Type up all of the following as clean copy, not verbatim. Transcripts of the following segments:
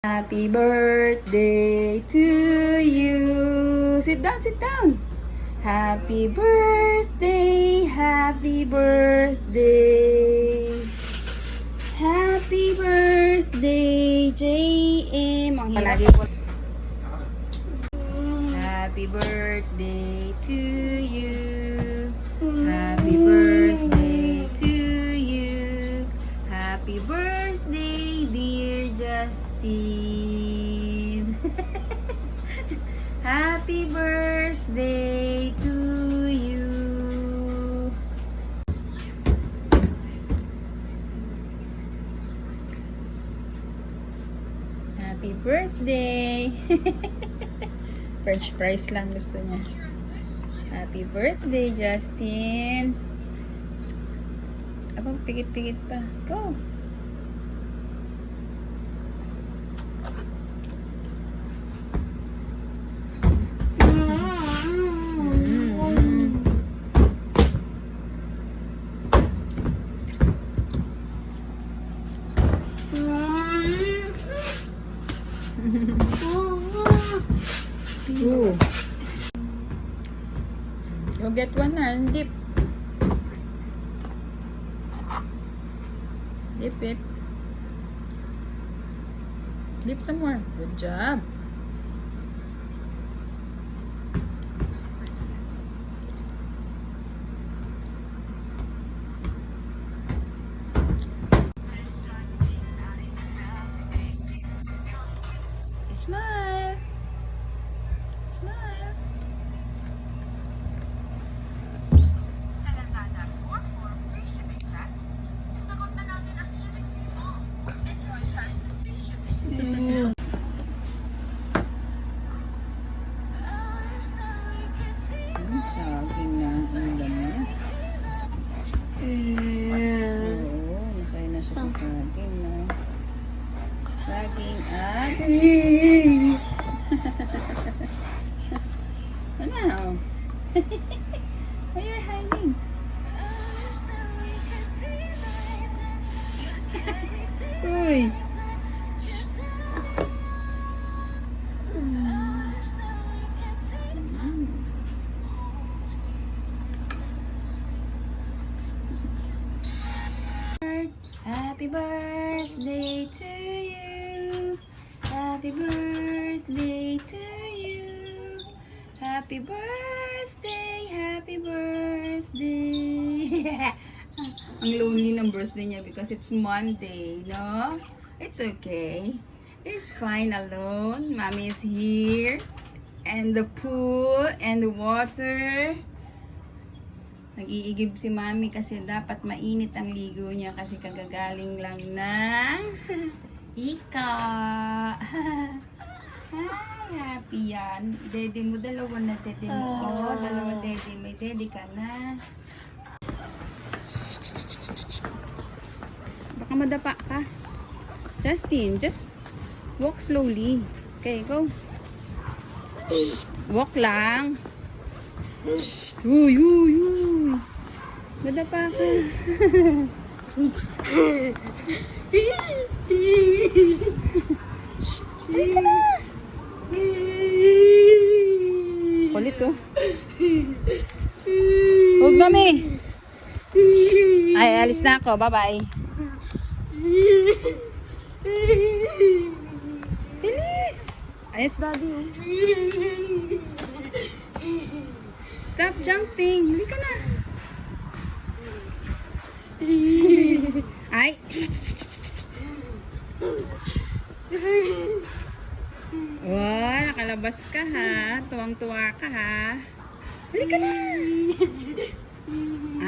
Happy birthday to you. Sit down, sit down. Happy birthday, happy birthday. Happy birthday, JM. Ang palagi po. Happy birthday to you. Happy birthday to you. Happy birthday, dear Justin. Happy birthday to you. Happy birthday. French fries lang gusto niya. Happy birthday, Justin. Abang pigit-pigit pa. Go. Ooh. You get one and dip. Dip it. Dip some more. Good job. Smile. Smile. Sa Lazada, 4 free shipping plus. Sagot na natin ang shipping fee mo. Enjoy fast free shipping. Saging na ang ulam niya. Oo, masaya na siya sa saging na. Saging at... Ano? Why you're hiding? Uy! Happy birthday to you. Happy birthday to you. Happy birthday, happy birthday. Ang lonely ng birthday niya because it's Monday, no? It's okay. It's fine alone. Mommy is here. And the pool and the water. Nag-iigib si Mami kasi dapat mainit ang ligo niya kasi kagagaling lang ng ika. Hi, happy yan. Daddy mo, dalawa na daddy mo. Oh, dalawa daddy. May daddy ka na. Baka madapa ka. Justin, just walk slowly. Okay, go. Walk lang. Uy, uy, uy. Madapa ka. Halika na. Kulit oh. Hold Mami. Ay, alis na ako. Bye-bye. Bilis. Ayos daddy oh. Stop jumping. Halika na. Ay. Wow, nakalabas ka ha. Tuwang-tuwa ka ha. Halika na.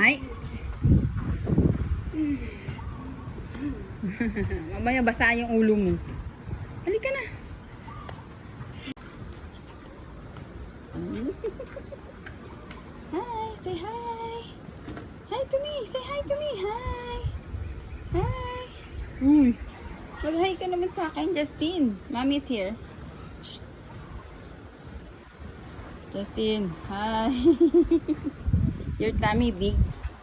Ay. Mamaya basa yung ulo mo. Halika na. Hi, say hi. Hi to me. Say hi to me. Hi. Hi. Uy. Mag-hi ka naman sa akin, Justin. Mommy's here. Shh. Shh. Justin, hi. Your tummy big.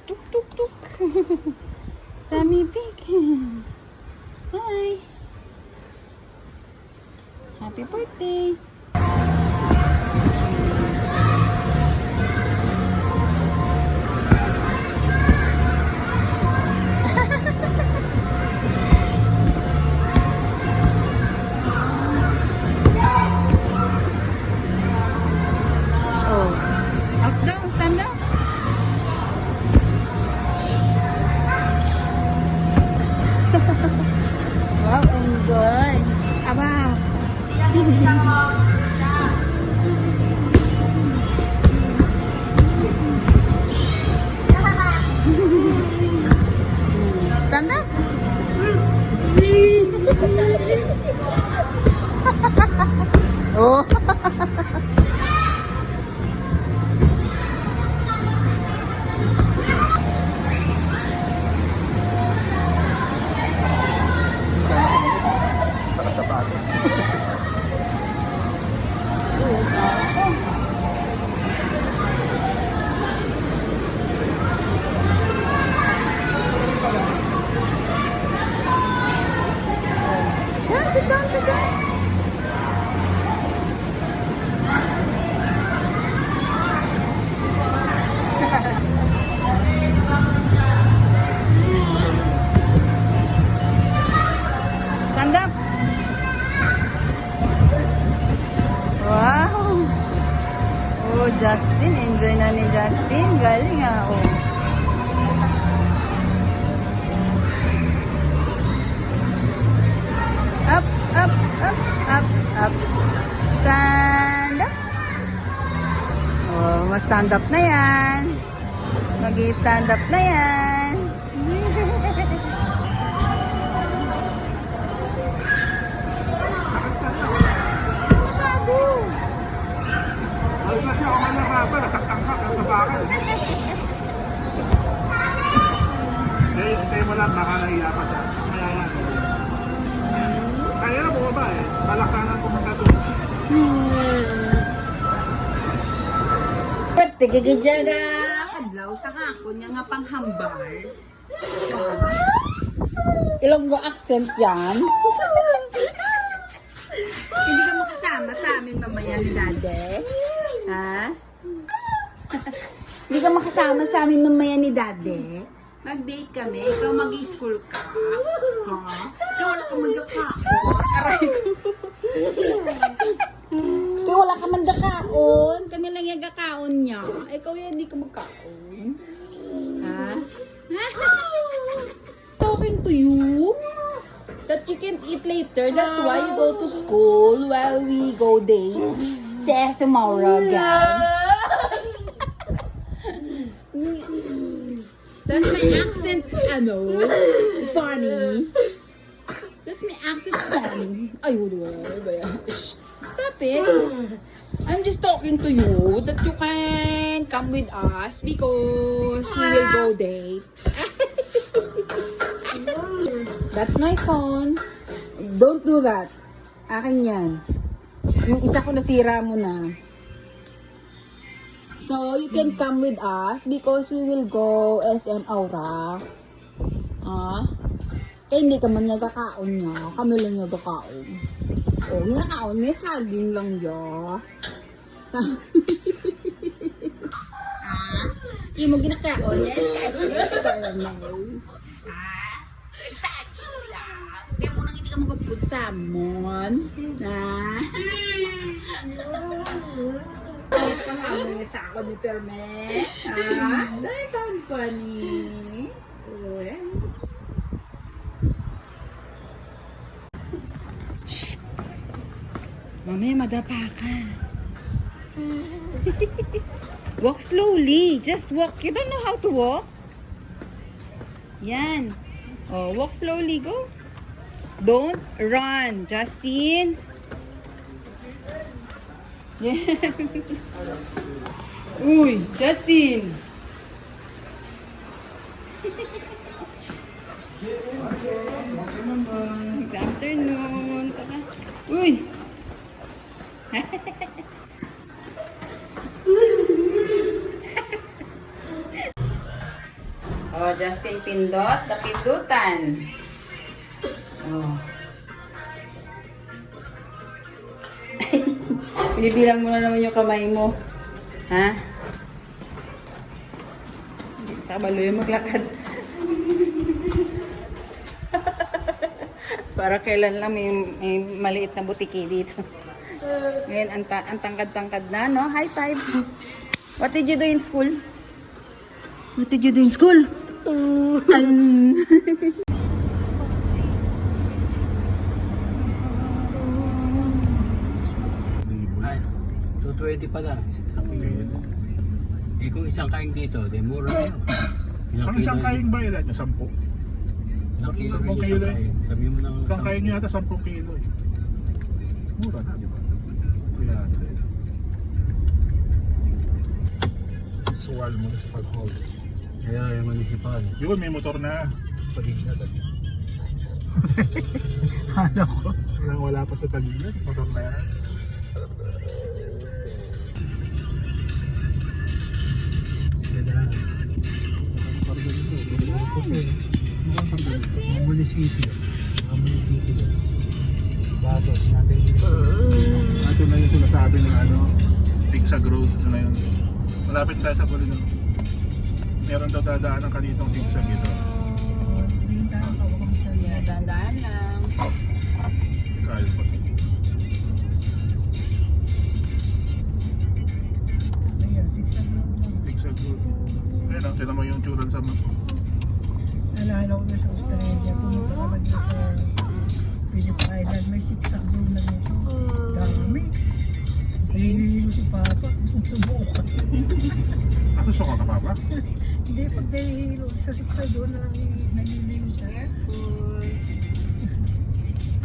Tuk, tuk, tuk. Tummy big. Hi. Happy birthday. Oh. Up down, stand up. Wow, enjoy. Aba. Stand up. Oh. Yeah, sit down, sit down. Stand up. Wow. Oh, Justin. Enjoy na ni Justin. Galing ah. Oh. Up, up, up, up, up. Stand up. Oh, ma-stand up na yan. Mag-i-stand up na yan. Masyado. Ay, kasi ako man narapa, nasaktan ka sa bakal. Hintay mo lang, baka nahiya ka sa kaya yan. Kaya na bumaba eh. Talakanan ko mga doon. Tigagajaga. Kadlaw sa ako niya nga panghambar. Ilonggo accent yan. Hindi ka makasama sa amin mamaya ni Daddy. Ha? Hindi ka makasama sa amin mamaya ni Daddy. Mag-date kami, ikaw mag-i-school ka. Ha? Ikaw wala kang magkakaon. Aray ko. Ikaw wala kang magkakaon. Kami lang yung gakaon niya. Ikaw yan, hindi ka magkaon. Ha? Talking to you? That you can eat later. That's why you go to school while we go dates. Says tomorrow again. That's my accent, funny. That's my accent, funny. Ayun, ba yan? Stop it. I'm just talking to you that you can come with us because we will go date. That's my phone. Don't do that. Akin yan. Yung isa ko nasira mo na. So, you can come with us because we will go SM Aura. Kaya hindi ka man nagkakaon niya. Kami lang nagkakaon. O, nagkakaon. May saging lang ya. Imo ginakaon. Yes, caramel. Saging lang. Hindi mo nang hindi ka magpupud salmon. Ayos ka nga sa ako ni Perme. That sound funny. Shh! Mamaya madapa ka. Walk slowly. Just walk. You don't know how to walk? Yan. Oh, walk slowly. Go. Don't run. Justin. Uy, Justin. Good afternoon. Uy. Oh, Justin pindot, napindutan. Oh. Binibilang mo na naman yung kamay mo. Ha? Sa kabalo yung maglakad. Para kailan lang may maliit na butiki dito. Ngayon, ang tangkad-tangkad na, no? High five. What did you do in school? What did you do in school? Ay, 220 pala. Sa kilo. Eh kung isang kaing dito, di mura na yun. Ang isang kaing ba ilan? 10? Ilang kilo rin 10 yung kilo isang kaing. Sabi mo ng Isang kaing nyo yata 10 kilo. Mura na, di ba? 300. Suwal mo na sa pag-hold. Kaya yung municipal. Yun, may motor na. Tagignan. Hala ko. Wala pa sa tagignan. Motor na yan. Sila. Ang munisipyo. Ang munisipyo. Bakit natin dito? Ito na yung sinasabi ng Zigzag Road. Ito na yun. Malapit tayo sa Bolingon. Meron daw dadaanan ka ditong zigzag ito. Yeah, dandaan lang. Kyle pa. Zigzag Road. Ayun ang tinan mo yung tsura sa map. Nalala ko na sa Australia, pumunta ka lang sa Phillip Island, may zigzag road na dito. Dami. Nahihilo si Papa, gusto subukan. Susuka ka pa ba? Hindi, pag nahihilo sa zigzag road, nahihilo siya. Careful.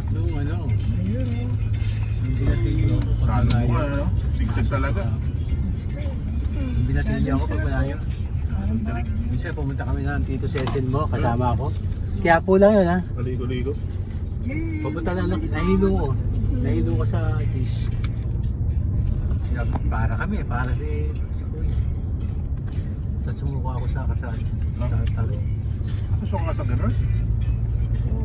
Nung ano, Ayun o. yung binatilyo ako pag Talo mo malayo. Zigzag talaga. Yung binatilyo ako pag malayo. Parang Direk. Minsan pumunta kami ng Tito Cecil mo, kasama ako. Kaya po lang yun ha. Maligo-ligo. yay! Pupunta na, nahilo ko. Nahilo ko sa dish. Para kami, para si Kuya. Tapos sumuko ako sa kasal. Sa talo. Susuka ka sa ganun?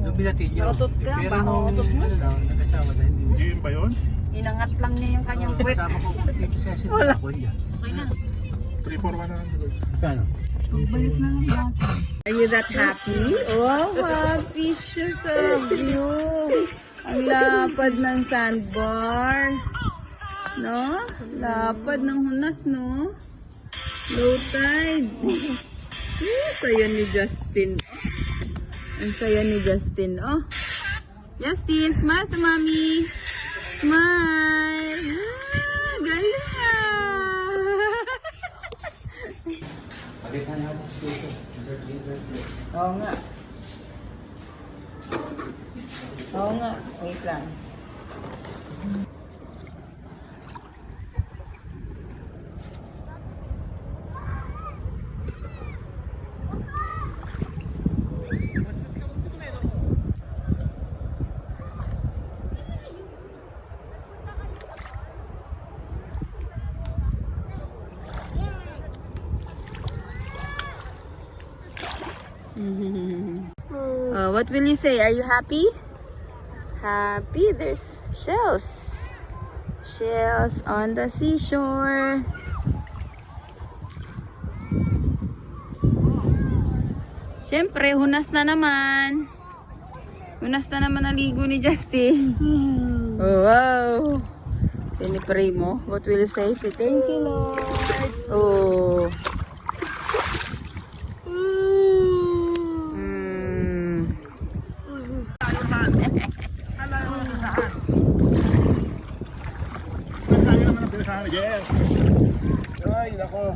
Yung binatilyo. Nautot ka? Pero Baka nung utot mo? ano lang, nagkasama na hindi. Yun ba yun? Inangat lang niya yung kanyang puwet. Kasama ko sa Tito Cecil. Wala. Ako niya. Okay na. 3-4-1 na lang. Kano? Pagbalik na lang natin. Are you that happy? Oh, happy siya sa view. Ang lapad ng sandbar. No? Lapad ng hunas, no? Low tide. Ang saya ni Justin. Ang saya ni Justin, oh. Justin, smile to mommy. Smile. Ah, galing ah. Palitan natin dito. Oo nga. Oo nga. Wait lang. What will you say? Are you happy? Happy? There's shells. Shells on the seashore. Siyempre, hunas na naman. Hunas na naman ang ligo ni Justin. Oh, wow. Pinipray mo. What will you say? Say, thank you, Lord. Oh. Yes! Ay, nako.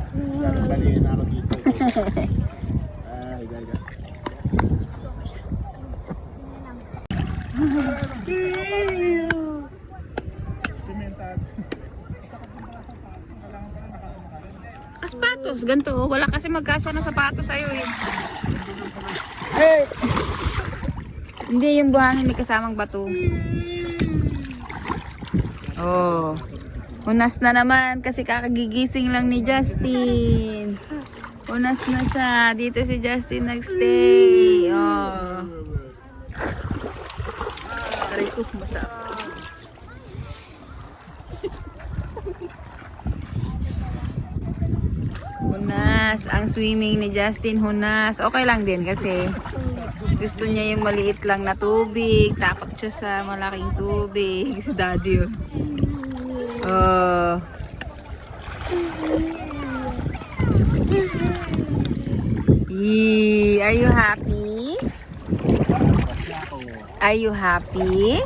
Baliin na ako dito. Ay, gaya. Pimentan. Sapatos, ganito. Wala kasi magkasya ng sapatos sa'yo eh. Hindi, yung buhangin may kasamang bato. Oh. Unas na naman kasi kakagigising lang ni Justin. Unas na siya. Dito si Justin nagstay. Oh. Aray ko, basa. hunas. Ang swimming ni Justin hunas. Okay lang din kasi gusto niya yung maliit lang na tubig. Tapak siya sa malaking tubig. Si Daddy. Oh. Are you happy? Are you happy?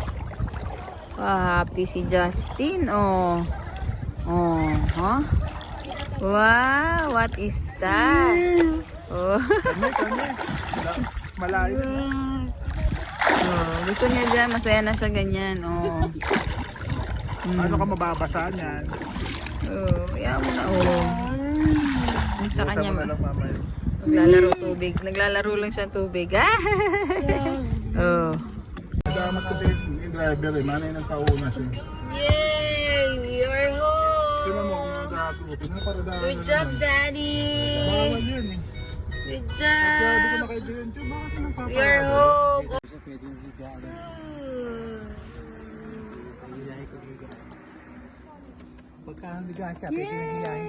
Happy si Justin. Oh. Oh, huh? Wow, what is that? Oh. Malayo. Oh, gusto niya dyan, masaya na siya ganyan. Oh. Ano ka mababasa niyan? Oh, kaya mo na. Oh. Sa Busa kanya mo na lang mamaya. naglalaro tubig. Naglalaro lang siya tubig. Ah! Oh. Salamat kasi yung driver eh. Manay nang pauna siya. Yay! We are Sino mo home! kung nadago? Pinaparadahan Good na job, naman. Daddy! Bawal yun eh. Good Sabi ko na job! kay Jenjo, bakit nang We are paparada? home! Kasi pwede yung higa. Pagka higa siya, pwede yung higahin.